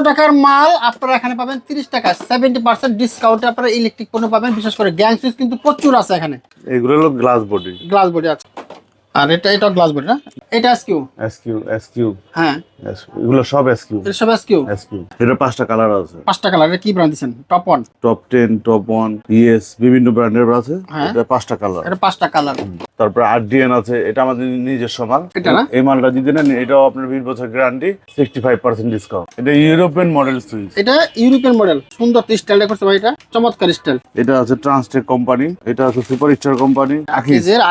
টাকার মাল আপনারা এখানে পাবেন 30 টাকা 70% ডিসকাউন্টে আপনারা ইলেকট্রিক পণ্য পাবেন। বিশেষ করে গ্যাং সুইচ কিন্তু প্রচুর আছে এখানে। এগুলো হলো গ্লাস বডি। গ্লাস বডি আছে। আর এটা গ্লাস বডি না? এটা এসকিউ। এসকিউ। হ্যাঁ, এগুলো সব এসকিউ। এটা সব এসকিউ। এটা 5টা কালার আছে। 5টা কালার। এটা কি ব্র্যান্ড দিবেন? টপ 1, টপ 10, টপ 1, ইএস বিভিন্ন ব্র্যান্ডের আছে। হ্যাঁ। এটা 5টা কালার। এটা 5টা কালার। তারপর আরডিএন আছে, এটা আমাদের নিজস্ব মাল। এটা না? এই মালটা যদি নেন এটাও আপনার 20 বছর গ্যারান্টি, 65% ডিসকাউন্ট। এটা ইউরোপিয়ান মডেল সুইচ। এটা ইউরোপিয়ান মডেল। সুন্দর স্টাইল করছে ভাই, এটা চমৎকার স্টাইল। এটা আছে ট্রান্সটেক কোম্পানি, এটা আছে সুপার স্টার কোম্পানি।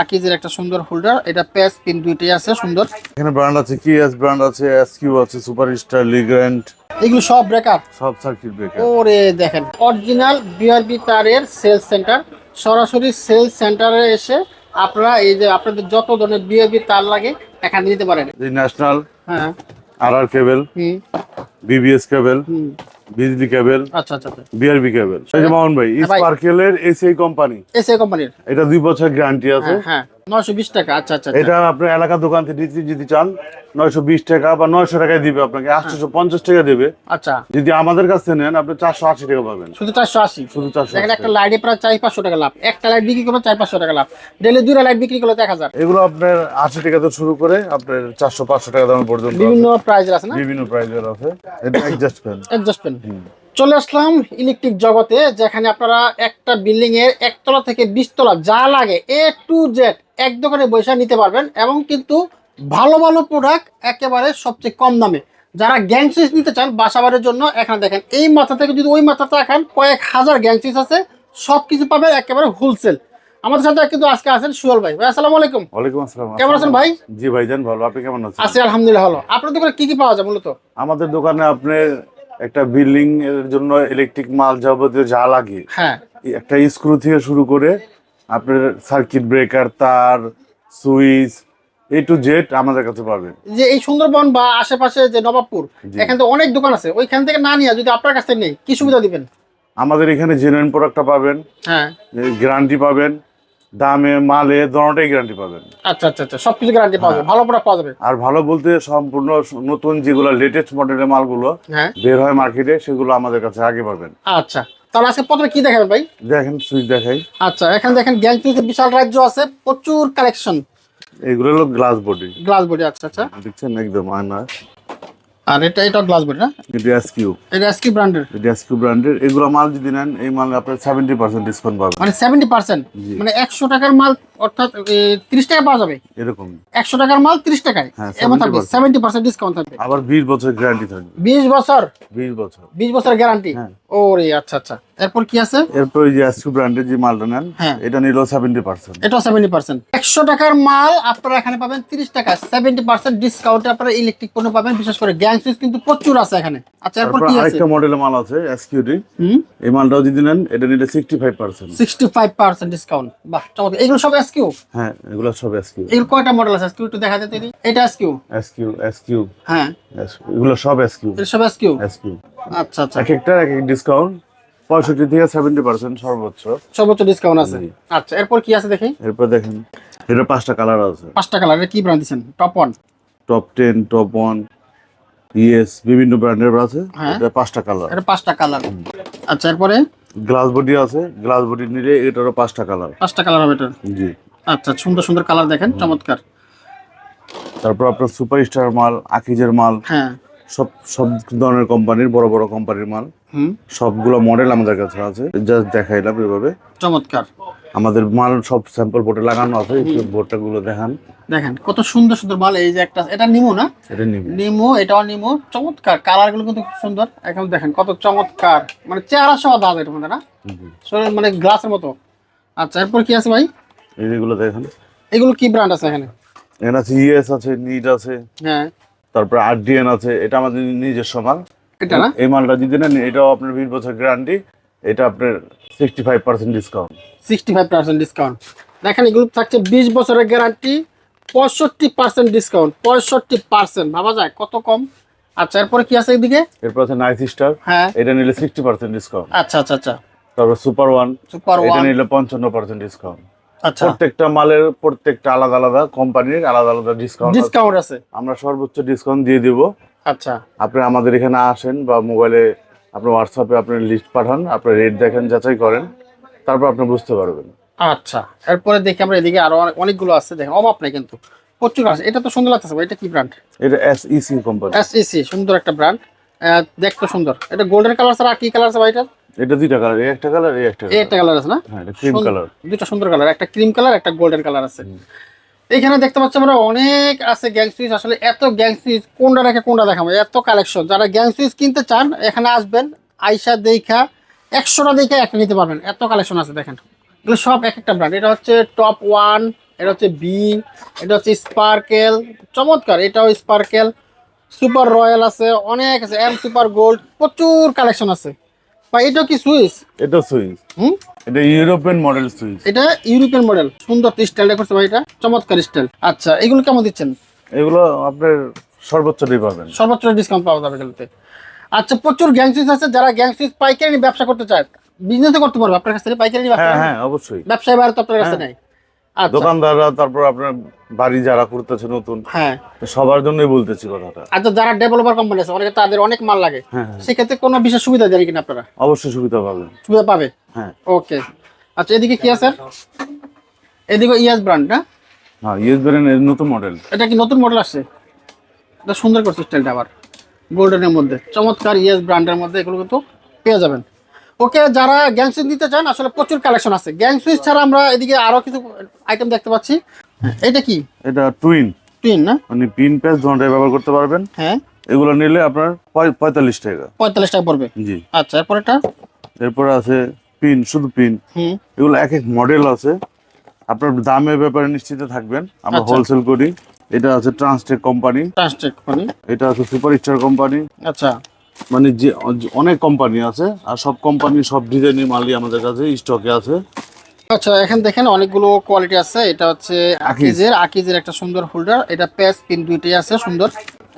আকিজের একটা সুন্দর হোল্ডার। এটা প্যাচ পিন দুইটাই আছে সুন্দর। এখানে ব্র্যান্ড আছে, কিএস ব্র্যান্ড আছে, এসকিউ আছে, সুপার স্টার, লিগ্র্যান্ড। এগুলো সব ব্রেকার, সব সার্কিট ব্রেকার। ওরে দেখেন, অরিজিনাল বিআরবি তারের সেলস সেন্টার। সরাসরি সেলস সেন্টারে এসে আপনারা এই যে আপনাদের যত ধরনের বিআরবি তার লাগে এখানে নিতে পারেন। এই ন্যাশনাল, হ্যাঁ, আরআর কেবল, বিবিএস কেবল, বিজলি কেবল, আচ্ছা আচ্ছা আচ্ছা, বিআরবি কেবল। এই যে মামুন ভাই, স্পার্কেলের এসএ কোম্পানি, এসএ কোম্পানির। এটা 2 বছর গ্যারান্টি আছে। হ্যাঁ, 920 টাকা। আচ্ছা আচ্ছা, এটা আপনার এলাকার দোকান থেকে যদি চান 920 টাকা বা 900 টাকায় দিবে আপনাকে, 850 টাকা দেবে। আচ্ছা, যদি আমাদের কাছ থেকে নেন আপনি 480 টাকা পাবেন। শুধু 480? শুধু 480। দেখেন, একটা লাইটে প্রায় 400-500 টাকা লাভ। একটা লাইট বিক্রি করলে 400-500 টাকা লাভ। ডেইলি 2টা লাইট বিক্রি করলে 1000। এগুলো আপনার 80 টাকা থেকে শুরু করে আপনার 400-500 টাকা দাম পর্যন্ত বিভিন্ন প্রাইজের আছে না? বিভিন্ন প্রাইজের আছে। এটা অ্যাডজাস্ট ফ্যান। চলে আসলাম ইলেকট্রিক জগতে, যেখানে আপনারা একটা বিল্ডিং এর একতলা থেকে 20 তলা যা লাগে A to Z এক দোকানে বসে নিতে পারবেন, এবং কিন্তু ভালো ভালো প্রোডাক্ট একেবারে সবচেয়ে কম দামে। যারা গ্যাং সুইচ নিতে চান বাসাবাড়ির জন্য, এখানে দেখেন এই মাথা থেকে যদি ওই মাথাতে রাখেন কয়েক হাজার গ্যাং সুইচ আছে, সবকিছু পাবেন একেবারে হোলসেল। আমাদের সাথে কিন্তু আজকে আছেন সুহেল ভাই। ভাই আসসালামু আলাইকুম। ওয়ালাইকুম আসসালাম। কেমন আছেন ভাই? জি ভাইজান ভালো, আপনি কেমন আছেন? আছি আলহামদুলিল্লাহ ভালো। আপনার দোকানে কি কি পাওয়া যায় মূলত? আমাদের দোকানে আপনার একটা বিল্ডিং এর জন্য ইলেকট্রিক মাল যাবতীয় যা লাগে, হ্যাঁ, একটা স্ক্রু থেকে শুরু করে আপনার সার্কিট ব্রেকার, তার, সুইচ, A to Z আমাদের কাছে পাবেন। যে এই সুন্দরবন বা আশেপাশে যে নবাবপুর, এখানে তো অনেক দোকান আছে, ওইখান থেকে না নিয়ে যদি আপনার কাছে নেই, কি সুবিধা দিবেন? আমাদের এখানে জেনুইন প্রোডাক্টটা পাবেন, হ্যাঁ, গ্যারান্টি পাবেন, দামে মালে দোনোটাই গ্যারান্টি পাবেন। আচ্ছা আচ্ছা আচ্ছা, সবকিছু গ্যারান্টি পাওয়া যাবে, ভালো প্রোডাক্ট পাওয়া যাবে। আর ভালো বলতে সম্পূর্ণ নতুন যেগুলো লেটেস্ট মডেলের মালগুলো হ্যাঁ, বের হয় মার্কেটে, সেগুলো আমাদের কাছে আগে পাবেন। আচ্ছা, তাহলে আজকে প্রথমে কি দেখাবেন ভাই? দেখেন সুইচ দেখাই। আচ্ছা, এখানে দেখেন গ্যাং সুইচের বিশাল রাজ্য আছে, প্রচুর কালেকশন। এগুলো হলো গ্লাস বডি। গ্লাস বডি, আচ্ছা আচ্ছা। দেখছেন একদম আয়না। আর এটা গ্লাস বডি না? এটা এসকিউ। এটা এসকিউ ব্র্যান্ডের। এটা এসকিউ ব্র্যান্ডের। এগুলো মাল যদি নেন এই মাল আপনার 70% ডিসকাউন্ট পাবেন। মানে 70%? মানে 100 টাকার মাল অর্থাৎ 30 টাকা পাওয়া যাবে এরকম। 100 টাকার মাল 30 টাকায়, হ্যাঁ, এমন থাকবে 70% ডিসকাউন্ট থাকবে। আবার 20 বছর গ্যারান্টি থাকবে। 20 বছর? 20 বছর। 20 বছর গ্যারান্টি। হ্যাঁ। ওরে আচ্ছা আচ্ছা। এরপর কি আছে? এরপর এই যে এসকিউ ব্র্যান্ডের যে মালটা নেন, হ্যাঁ, এটা নিল 70%। এটা 70%। 100 টাকার মাল আপনারা এখানে পাবেন 30 টাকা 70% ডিসকাউন্টে আপনারা ইলেকট্রিক পণ্য পাবেন। বিশেষ করে গ্যাং সুইচ কিন্তু প্রচুর আছে এখানে। আচ্ছা, এরপর কি আছে? আরেকটা মডেলের মাল আছে এসকিউডি। এই মালটাও যদি নেন এটা নিলে 65%। 65% ডিসকাউন্ট। বাহ, চমৎকার। এগুলো সব এসকিউ? হ্যাঁ, এগুলো সব এসকিউ। এগুলো কয়টা মডেল আছে এসকিউ একটু দেখা দিতে দিন। এটা এসকিউ? এসকিউ। হ্যাঁ, এগুলো সব এসকিউ। এটা সব এসকিউ। এসকিউ। আচ্ছা আচ্ছা। এক একটা এক এক ডিসকাউন্ট 65 থেকে 70% সর্বোচ্চ ডিসকাউন্ট আছে। আচ্ছা, এরপর কি আছে দেখি। এরপর দেখেন, এটা 5টা কালার আছে। 5টা কালার। এটা কি ব্র্যান্ড দিবেন? টপ 1, টপ 10, টপ 1, ইএস বিভিন্ন ব্র্যান্ডের আছে। হ্যাঁ। এটা 5টা কালার। এটা 5টা কালার। আচ্ছা, এরপরে গ্লাস বডি আছে। গ্লাস বডি নিলে এটারও 5টা কালার। 5টা কালার হবে এটা? জি। আচ্ছা, সুন্দর সুন্দর কালার দেখেন, চমৎকার। তারপর আপনার সুপার স্টার মাল, আকিজের মাল, হ্যাঁ, সব সব ধরনের কোম্পানির, বড় বড় কোম্পানির মাল, সবগুলো মডেল আমাদের কাছে আছে। জাস্ট দেখাইলাম এভাবে। চমৎকার। আমাদের মাল সব স্যাম্পল বোর্ডে লাগানো আছে। বোর্ডটা গুলো দেখান। দেখেন কত সুন্দর সুন্দর মাল। এই যে একটা, এটা নিমো না? এটা নিমো, এটাও নিমো। চমৎকার কালার গুলো কিন্তু খুব সুন্দর। এখন দেখেন কত চমৎকার, মানে চেহারা সহ দাগ এটার মধ্যে না, মানে গ্লাসের মতো। আচ্ছা, এরপর কি আছে ভাই? এইগুলো দেখেন। এগুলো কি ব্র্যান্ড আছে এখানে? এখানে আছে ইএস আছে, নিড আছে, হ্যাঁ, তারপর আরডিএন আছে। এটা আমাদের নিজস্ব মাল। এটা না? এই মালটা যদি নেন এটাও আপনার 20 বছর গ্যারান্টি, এটা আপনার 65% ডিসকাউন্ট। 65% ডিসকাউন্ট। দেখেন এগুলো থাকছে 20 বছরের গ্যারান্টি, 65% ডিসকাউন্ট। 65% ভাবা যায় কত কম। আচ্ছা, এরপরে কি আছে এদিকে? এরপর আছে নাইস স্টার। হ্যাঁ, এটা নিলে 60% ডিসকাউন্ট। আচ্ছা আচ্ছা আচ্ছা। তারপর সুপার ওয়ান। এটা 1 নিলে 55% ডিসকাউন্ট। আচ্ছা, প্রত্যেকটা মালের প্রত্যেকটা আলাদা আলাদা কোম্পানির আলাদা আলাদা ডিসকাউন্ট ডিসকাউন্ট আছে। আমরা সর্বোচ্চ ডিসকাউন্ট দিয়ে দিব আচ্ছা আপনি আমাদের এখানে আসেন বা মোবাইলে আপনার হোয়াটসঅ্যাপে আপনি লিস্ট পাঠান, আপনার রেট দেখেন, যাচাই করেন, তারপর আপনি বুঝতে পারবেন। আচ্ছা, এরপরে দেখি আমরা এদিকে আরো অনেকগুলো আছে, দেখেন অভাব নাই কিন্তু, প্রচুর আছে। এটা তো সুন্দর লাগতেছে ভাই, এটা কি ব্র্যান্ড? এটা SEC কোম্পানি। SEC, সুন্দর একটা ব্র্যান্ড, দেখতে সুন্দর। এটা গোল্ডেন কালার ছাড়া আর কি কালার আছে ভাই এটা? এটা দুইটা কালার, এই একটা কালার, এই একটা এই কালার। একটা কালার আছে না? হ্যাঁ, এটা ক্রিম কালার। দুটো সুন্দর কালার, একটা ক্রিম কালার, একটা গোল্ডেন কালার আছে। এখানে দেখতে পাচ্ছি আমরা অনেক আছে গ্যাং সুইচ। আসলে এত গ্যাং সুইচ কোনটা রেখে কোনটা দেখাবো, এত কালেকশন। যারা গ্যাং সুইচ কিনতে চান এখানে আসবেন, আইসা দেখা 100টা দেখে একটা নিতে পারবেন, এত কালেকশন আছে। দেখেন এগুলো সব এক একটা ব্র্যান্ড। এটা হচ্ছে টপ ওয়ান, এটা হচ্ছে বি, এটা হচ্ছে স্পার্কেল, চমৎকার। এটাও স্পার্কেল, সুপার রয়্যাল আছে, অনেক আছে, এম সুপার গোল্ড, প্রচুর কালেকশন আছে। বা এটাও কি সুইচ? এটা সুইচ, হুম, এটা ইউরোপিয়ান মডেল সুইচ। এটা ইউরোপিয়ান মডেল, সুন্দর স্টাইল করছে ভাই, এটা চমৎকার স্টাইল। আচ্ছা, এগুলো কেমন দিচ্ছেন? এগুলো আপনার সর্বোচ্চটাই পাবেন। সর্বোচ্চ ডিসকাউন্ট পাওয়া যাবে এগুলোতে। আচ্ছা, প্রচুর গ্যাং সুইচ আছে। যারা গ্যাং সুইচ পাইকারি নিয়ে ব্যবসা করতে চায়, বিজনেস করতে পারবে আপনার কাছ থেকে পাইকারি নিয়ে ব্যবসা। হ্যাঁ হ্যাঁ, অবশ্যই। ব্যবসায় বাইরে তো আপনার কাছে নাই। আচ্ছা, দোকানদাররা, তারপর আপনার বাড়ি যারা করতেছে নতুন, হ্যাঁ। তো সবার জন্যই বলতেছি কথাটা। আচ্ছা, যারা ডেভেলপার কোম্পানি আছে, অনেকে তাদের অনেক মাল লাগে, হ্যাঁ, সেক্ষেত্রে কোনো বিশেষ সুবিধা দেন কিনা আপনারা? অবশ্যই সুবিধা পাবেন। সুবিধা পাবে, হ্যাঁ ওকে। আচ্ছা, এদিকে কি আছে? এদিকে ইয়াস ব্র্যান্ড না? হ্যাঁ, ইয়েস ব্র্যান্ডের নতুন মডেল। এটা কি নতুন মডেল আসছে? এটা সুন্দর করছে স্টাইলটা, আবার গোল্ডেনের মধ্যে, চমৎকার। ইয়েস ব্র্যান্ডের মধ্যে এগুলো কিন্তু পেয়ে যাবেন। ওকে, যারা গ্যাং সুইচ নিতে চান, আসলে প্রচুর কালেকশন আছে। গ্যাং সুইচ ছাড়া আমরা এদিকে আরো কিছু আইটেম দেখতে পাচ্ছি। এটা কি? এটা টুইন, টুইন না? মানে পিন প্যাচ দুটোই ব্যবহার করতে পারবেন। হ্যাঁ, এগুলো নিলে আপনার 45 টাকা। 45 টাকা পড়বে। জি। আচ্ছা, এরপর এটা? এরপর আছে পিন, শুধু পিন। হুম, এগুলো এক এক মডেল আছে, আপনার দামের ব্যাপারে নিশ্চিত থাকবেন, আমরা আচ্ছা। হোলসেল করি। এটা আছে ট্রান্সটেক কোম্পানি, ট্রান্সটেক মানে? এটা আছে সুপার স্টার কোম্পানি। আচ্ছা মানে যে অনেক কোম্পানি আছে, আর সব কোম্পানি সব ডিজাইনের মালই আমাদের কাছে স্টকে আছে। আচ্ছা, এখানে দেখেন অনেকগুলো কোয়ালিটি আছে। এটা হচ্ছে আকিজের একটা সুন্দর হোল্ডার। এটা প্যাচ পিন দুইটাই আছে সুন্দর,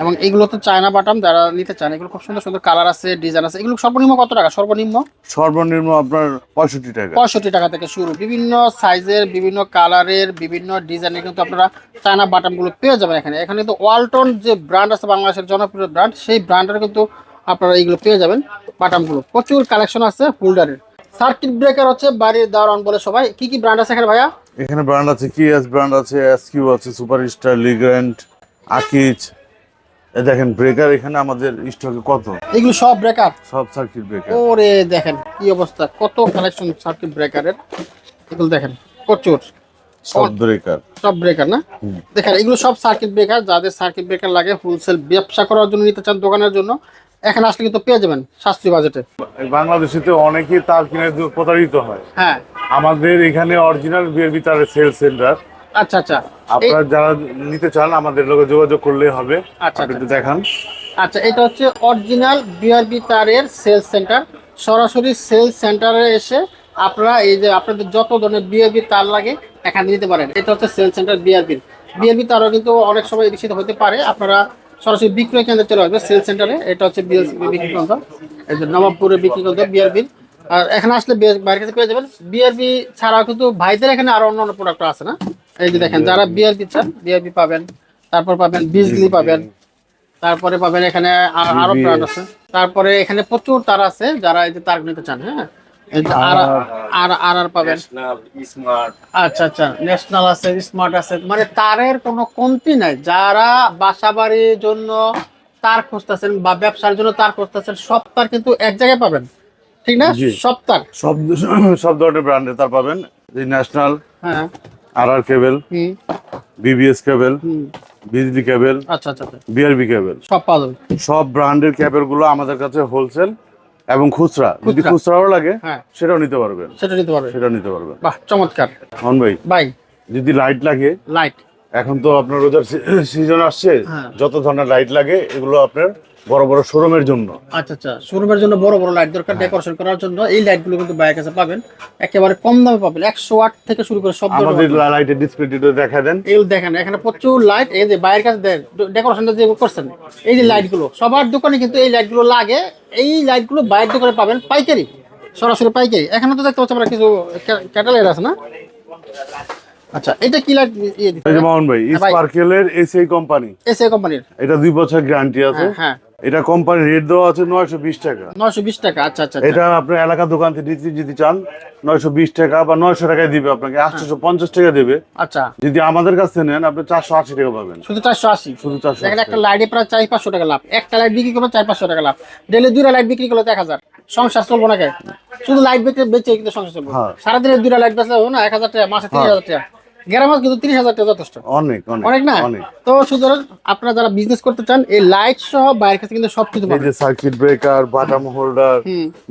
এবং এগুলো তো চায়না বাটাম। যারা নিতে চান, এগুলো খুব সুন্দর সুন্দর কালার আছে, ডিজাইন আছে। এগুলো সর্বনিম্ন কত টাকা? সর্বনিম্ন সর্বনিম্ন আপনার 65 টাকা। 65 টাকা থেকে শুরু। বিভিন্ন সাইজের, বিভিন্ন কালারের, বিভিন্ন ডিজাইনের কিন্তু আপনারা চায়না বাটামগুলো পেয়ে যাবেন এখানে। এখানে কিন্তু ওয়ালটন যে ব্র্যান্ড আছে, বাংলাদেশের জনপ্রিয় ব্র্যান্ড, সেই ব্র্যান্ডের কিন্তু আপনারা এইগুলো পেয়ে যাবেন বাটামগুলো। প্রচুর কালেকশন আছে হোল্ডারের। সার্কিট ব্রেকার হচ্ছে বাড়ির দারোয়ান বলে সবাই। কি কি ব্র্যান্ড আছে এখানে ভাইয়া? এখানে ব্র্যান্ড আছে, কিএস ব্র্যান্ড আছে, এসকিউ আছে, সুপার স্টার, লিগ্র্যান্ড, আকিজ। এই দেখেন ব্রেকার এখানে আমাদের স্টকে কত, এগুলো সব ব্রেকার, সব সার্কিট ব্রেকার। ওরে দেখেন কি অবস্থা, কত কালেকশন সার্কিট ব্রেকারের। এগুলো দেখেন প্রচুর, সব ব্রেকার। সব ব্রেকার না? দেখেন এগুলো সব সার্কিট ব্রেকার। যাদের সার্কিট ব্রেকার লাগে, হোলসেল ব্যবসা করার জন্য নিতে চান, দোকানের জন্য, এখানে আসলে কিন্তু পেয়ে যাবেন সাশ্রয়ী বাজেটে। বাংলাদেশে তো অনেকেই তার কিনে প্রতারিত হয়। হ্যাঁ, আমাদের এখানে অরিজিনাল বিয়ের ভিতরে সেল সেন্টার। আচ্ছা আচ্ছা। আপনারা যারা নিতে চান আমাদের লোকে যোগাযোগ করলেই হবে। আচ্ছা, আপনি একটু দেখান। আচ্ছা, এটা হচ্ছে অরিজিনাল বিআরবি তারের সেলস সেন্টার। সরাসরি সেলস সেন্টারে এসে আপনারা এই যে আপনাদের যত ধরনের বিআরবি তার লাগে এখানে নিতে পারেন। এটা হচ্ছে সেলস সেন্টার বিআরবি তারও কিন্তু অনেক সময় দূষিত হতে পারে। আপনারা সরাসরি বিক্রয় কেন্দ্রে চলে আসবে সেলস সেন্টারে। এটা হচ্ছে বিক্রি কেন্দ্র, এই যে নবাবপুরে বিক্রি কেন্দ্র বিআরবির। আর এখানে আসলে বাইরের কাছে পেয়ে যাবেন। বিআরবি ছাড়াও কিন্তু ভাইদের এখানে আরো অন্যান্য প্রোডাক্ট আছে না? এই যে দেখেন, যারা বিআরবি চান, বিআরবি পাবেন, তারপর পাবেন বিজলি পাবেন, তারপরে পাবেন এখানে আরো ব্র্যান্ড আছে। তারপরে এখানে প্রচুর তার আছে, যারা এই যে তার নিতে চান। হ্যাঁ, এই যে আর পাবেন। আচ্ছা আচ্ছা, ন্যাশনাল আছে, স্মার্ট আছে, মানে তারের কোনো কমতি নাই। যারা বাসা বাড়ির জন্য তার খুঁজতেছেন বা ব্যবসার জন্য তার খুঁজতেছেন, সব তার কিন্তু এক জায়গায় পাবেন, ঠিক না? জি। সব তার, সব সব ধরনের ব্র্যান্ডের তার পাবেন। এই ন্যাশনাল, হ্যাঁ, আর কেবল, হুম বিবিএস কেবল, হুম, বিজলি কেবল, আচ্ছা আচ্ছা আচ্ছা, বিআরবি কেবল, সব পাওয়া যাবে। সব ব্র্যান্ডের কেবল গুলো আমাদের কাছে হোলসেল এবং খুচরা। যদি খুচরা। খুচরাও লাগে হ্যাঁ, সেটাও নিতে পারবেন, সেটা নিতে পারবে। সেটাও নিতে পারবেন। বাহ, চমৎকার হন ভাই, ভাই। যদি লাইট লাগে, লাইট, এখন তো আপনার রোজার সিজন আসছে, হ্যাঁ। যত ধরনের লাইট লাগে এগুলো আপনার বড় বড় শোরুমের জন্য। আচ্ছা আচ্ছা, শোরুমের জন্য বড় বড় লাইট দরকার, ডেকোরেশন করার জন্য। এই লাইটগুলো কিন্তু বাইরের কাছে পাবেন, একেবারে কম দামে পাবেন। 100 ওয়াট থেকে শুরু করে সব আমাদের ধরনের লাইটের ডিসপ্লেটি দেখা দেন। এগুলো দেখেন, এখানে প্রচুর লাইট। এই যে বাইরের কাছে দেন ডেকোরেশনটা যে করছেন, এই যে লাইটগুলো সবার দোকানে কিন্তু এই লাইটগুলো লাগে। এই লাইটগুলো বাইরের দোকানে পাবেন পাইকারি, সরাসরি পাইকারি। এখানে তো দেখতে পাচ্ছি আমরা কিছু ক্যাটালগ আছে না? আচ্ছা, এটা কি লাইট এই যে মামুন ভাই, স্পার্কেলের এসএ কোম্পানি, এসএ কোম্পানির, এটা 2 বছর গ্যারান্টি আছে। হ্যাঁ, এটা কোম্পানি রেট দেওয়া আছে 920 টাকা। 920 টাকা। আচ্ছা আচ্ছা, এটা আপনার এলাকা দোকান থেকে যদি চান 920 টাকা বা 900 টাকায় দিবে আপনাকে, 850 টাকা দেবে। আচ্ছা, যদি আমাদের কাছ থেকে নেন আপনি 480 টাকা পাবেন। শুধু 480? শুধু 480। দেখেন, একটা লাইটে প্রায় 400-500 টাকা লাভ। একটা লাইট বিক্রি করবে 400-500 টাকা লাভ। ডেলি 2টা লাইট বিক্রি করলে 1000। সংসার চলবো না কে? শুধু লাইট বেচে কিন্তু সংসার চলবো। সারাদিনে 2টা লাইট বেচলে হবে না 1000 টাকা, মাসে 30,000 টাকা। গ্রামে কিন্তু 30,000 টাকা যথেষ্ট, অনেক অনেক না? তো সুতরাং আপনারা যারা বিজনেস করতে চান, এই লাইট সহ বাইরের কাছে কিন্তু সবকিছু পাবেন। এই যে সার্কিট ব্রেকার, বাটাম হোল্ডার,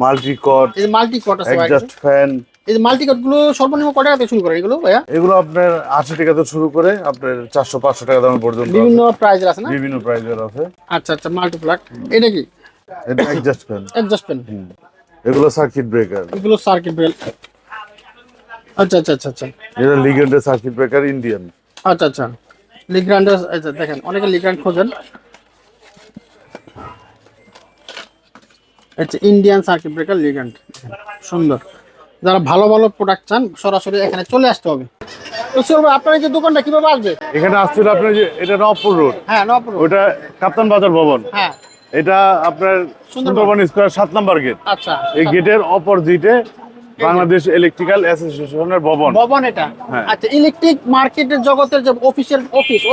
মাল্টি কট, এই যে মাল্টি কট আছে, এডজাস্ট ফ্যান। এই যে মাল্টি কট গুলো সর্বনিম্ন কত টাকা থেকে শুরু করে এগুলো ভাইয়া? এগুলো আপনার 80 টাকা থেকে শুরু করে আপনার 400-500 টাকা দাম পর্যন্ত বিভিন্ন প্রাইজের আছে না? বিভিন্ন প্রাইজের আছে। আচ্ছা আচ্ছা, মাল্টি প্লাগ। এটা কি? এটা এডজাস্ট ফ্যান। Adjust fan. এগুলো সার্কিট ব্রেকার। এগুলো সার্কিট ব্রেকার। আচ্ছা আচ্ছা আচ্ছা আচ্ছা। এটা লিগ্যান্ডের সার্কিট ব্রেকার ইন্ডিয়ান। আচ্ছা আচ্ছা, লিগ্রান্ডার। আচ্ছা, দেখেন অনেকে লিগ্রান্ড খোঁজেন। আচ্ছা, ইন্ডিয়ান সার্কিট ব্রেকার লিগ্রান্ড, সুন্দর। যারা ভালো ভালো প্রোডাক্ট চান সরাসরি এখানে চলে আসতে হবে। তো স্যার, আপনার এই যে দোকানটা কিভাবে আসবে? এখানে আসছিল আপনার যে এটা নবপুর রোড। হ্যাঁ, নবপুর। ওটা কাপ্তান বাজার ভবন। হ্যাঁ, এটা আপনার সুন্দরবন স্কয়ার 7 নাম্বার গেট। আচ্ছা, এই গেটের অপোজিটে বাংলাদেশ ইলেকট্রিক্যাল অ্যাসোসিয়েশনের ভবন। ভবন এটা? হ্যাঁ। আচ্ছা, ইলেকট্রিক মার্কেটের জগতের যে অফিস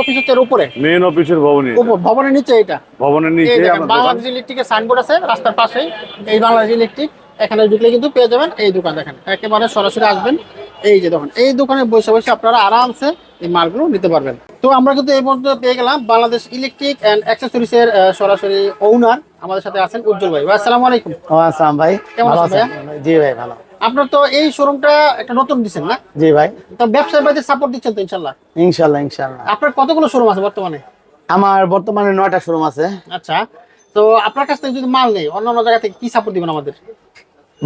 হচ্ছে এর উপরে, মেইন অফিসের ভবনই। ভবনের নিচে এটা। ভবনের এই নিচে দেখেন, আমাদের দোকান। বাংলাদেশ ইলেকট্রিকের সাইনবোর্ড আছে রাস্তার পাশেই। এই বাংলাদেশ ইলেকট্রিক, এখানে ঢুকলে কিন্তু পেয়ে যাবেন এই দোকান। দেখেন, একেবারে সরাসরি আসবেন। এই যে দোকান, এই দোকানে বসে বসে আপনারা আরামসে এই মালগুলো নিতে পারবেন। তো আমরা কিন্তু এই পর্যন্ত পেয়ে গেলাম বাংলাদেশ ইলেকট্রিক অ্যান্ড অ্যাক্সেসরিজ এর সরাসরি ওনার আমাদের সাথে আছেন উজ্জ্বল ভাই। আসসালামু আলাইকুম। আসসালাম ভাই, কেমন ভালো আছেন আছেন? জি ভাই, ভালো। আপনার তো এই শোরুমটা একটা নতুন দিচ্ছেন না? জি ভাই, তো ব্যবসায় বাইরে সাপোর্ট দিচ্ছেন তো ইনশাল্লাহ? ইনশাল্লাহ ইনশাল্লাহ। আপনার কতগুলো শোরুম আছে বর্তমানে? আমার বর্তমানে 9টা শোরুম আছে। আচ্ছা, তো আপনার কাছ থেকে যদি মাল নেই, অন্য জায়গা থেকে কি সাপোর্ট দিবেন আমাদের?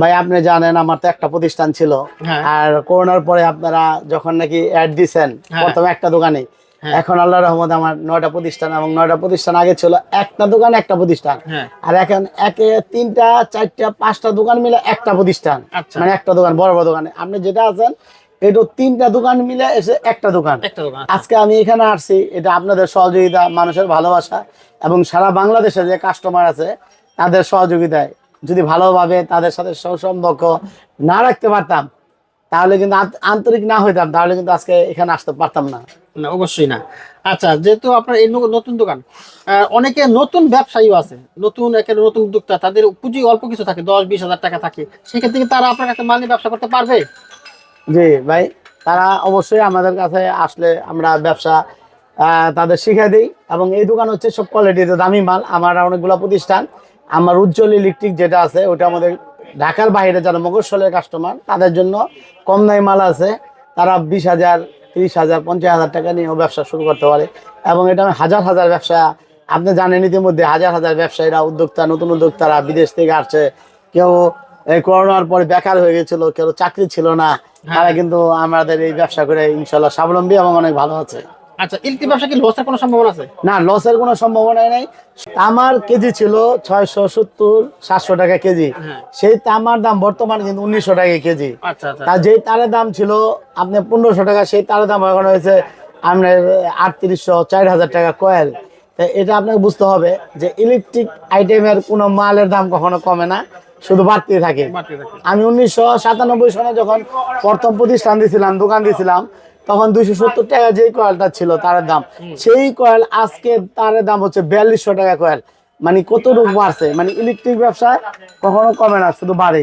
ভাই আপনি জানেন আমার তো একটা প্রতিষ্ঠান ছিল, হ্যাঁ। আর করোনার পরে আপনারা যখন নাকি অ্যাড দিছেন হ্যাঁ। প্রথমে একটা দোকানে, হ্যাঁ। এখন আল্লাহর রহমতে আমার 9টা প্রতিষ্ঠান, এবং 9টা প্রতিষ্ঠান আগে ছিল একটা দোকান একটা প্রতিষ্ঠান, হ্যাঁ। আর এখন একে 3টা 4টা 5টা দোকান মিলে একটা প্রতিষ্ঠান। আচ্ছা। মানে একটা দোকান, বড় বড় দোকানে আপনি যেটা আছেন এটা 3টা দোকান মিলে এসে একটা দোকান। একটা দোকান। আজকে আমি এখানে আসছি, এটা আপনাদের সহযোগিতা, মানুষের ভালোবাসা এবং সারা বাংলাদেশে যে কাস্টমার আছে তাদের সহযোগিতায় যদি ভালোভাবে তাদের সাথে সুসম্পর্ক না রাখতে পারতাম, তাহলে কিন্তু আন্তরিক না হইতাম, তাহলে কিন্তু আজকে এখানে আসতে পারতাম না। না, অবশ্যই না। আচ্ছা, যেহেতু আপনার এই নতুন দোকান, অনেকে নতুন ব্যবসায়ীও আছে, নতুন উদ্যোক্তা, তাদের পুঁজি অল্প কিছু থাকে, 10-20 হাজার টাকা থাকে, সেক্ষেত্রে কি তারা আপনার কাছে মাল নিয়ে ব্যবসা করতে পারবে? জি ভাই, তারা অবশ্যই আমাদের কাছে আসলে আমরা ব্যবসা তাদের শিখাই দিই, এবং এই দোকান হচ্ছে সব কোয়ালিটিতে দামি মাল। আমার অনেকগুলো প্রতিষ্ঠান, আমার উজ্জ্বল ইলেকট্রিক যেটা আছে ওটা আমাদের ঢাকার বাইরে যারা মফস্বলের কাস্টমার তাদের জন্য কম দামি মাল আছে। তারা 20,000, 30,000, 50,000 টাকা নিয়েও ব্যবসা শুরু করতে পারে, এবং এটা আমি হাজার হাজার ব্যবসা, আপনি জানেন ইতিমধ্যে হাজার হাজার ব্যবসায়ীরা, উদ্যোক্তা, নতুন উদ্যোক্তারা বিদেশ থেকে আসছে। কেউ এই করোনার পরে বেকার হয়ে গেছিল, কেউ চাকরি ছিল না, তারা কিন্তু আমাদের এই ব্যবসা করে ইনশাল্লাহ স্বাবলম্বী এবং অনেক ভালো আছে। আচ্ছা, ইলেকট্রিক ব্যবসা কি লসের কোনো সম্ভাবনা আছে? না, লসের কোনো সম্ভাবনা নেই। তামার কেজি ছিল 670-700 টাকা কেজি, সেই তামার দাম বর্তমানে কিন্তু 1900 টাকা কেজি। আচ্ছা আচ্ছা। তার যেই তারের দাম ছিল আপনি 1500 টাকা, সেই তারের দাম এখন হয়েছে আপনার 3800-4000 টাকা কয়েল। এটা আপনাকে বুঝতে হবে যে ইলেকট্রিক আইটেমের কোনো মালের দাম কখনো কমে না, শুধু বাড়তে থাকে। আমি 1997 সনে যখন প্রথম প্রতিষ্ঠান দিয়েছিলাম, দোকান দিয়েছিলাম, তখন 270 টাকা যেই কয়েলটা ছিল তারের দাম, সেই কয়েল আজকে তারের দাম হচ্ছে 4200 টাকা কয়েল। মানে কতটুকু বাড়ছে, মানে ইলেকট্রিক ব্যবসায় কখনো কমে না, শুধু বাড়ে।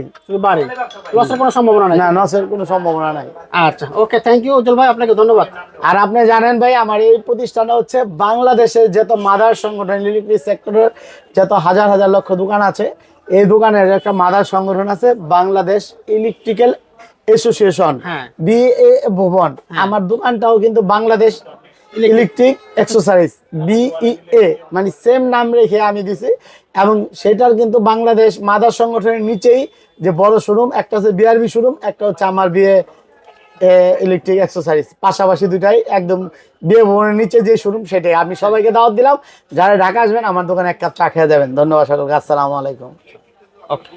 লসের কোনো সম্ভাবনা নাই? না, লসের কোনো সম্ভাবনা নাই। আচ্ছা, ওকে, থ্যাংক ইউ উজ্জ্বল ভাই, আপনাকে ধন্যবাদ। আর আপনি জানেন ভাই, আমার এই প্রতিষ্ঠানটা হচ্ছে বাংলাদেশের যত মাদার সংগঠন, ইলেকট্রিক সেক্টরের যত হাজার হাজার লক্ষ দোকান আছে, এই দোকানের একটা মাদার সংগঠন আছে বাংলাদেশ ইলেকট্রিক্যাল অ্যাসোসিয়েশন, বিএ ভবন। আমার দোকানটাও কিন্তু বাংলাদেশ ইলেকট্রিক অ্যাক্সেসরিজ, বিইএ, মানে সেম নাম রেখে আমি দিছি। এবং সেটার কিন্তু বাংলাদেশ মাদার সংগঠনের নিচেই যে বড় শোরুম, একটা হচ্ছে বিআরবি শোরুম, একটা হচ্ছে আমার বিএ ইলেকট্রিক অ্যাক্সেসরিজ, পাশাপাশি দুটাই একদম বিয়ে ভবনের নিচে যে শোরুম সেটাই। আমি সবাইকে দাওয়াত দিলাম, যারা ঢাকা আসবেন আমার দোকানে এক কাপ চা খেয়ে যাবেন। ধন্যবাদ সকলকে, আসসালামু আলাইকুম। ওকে।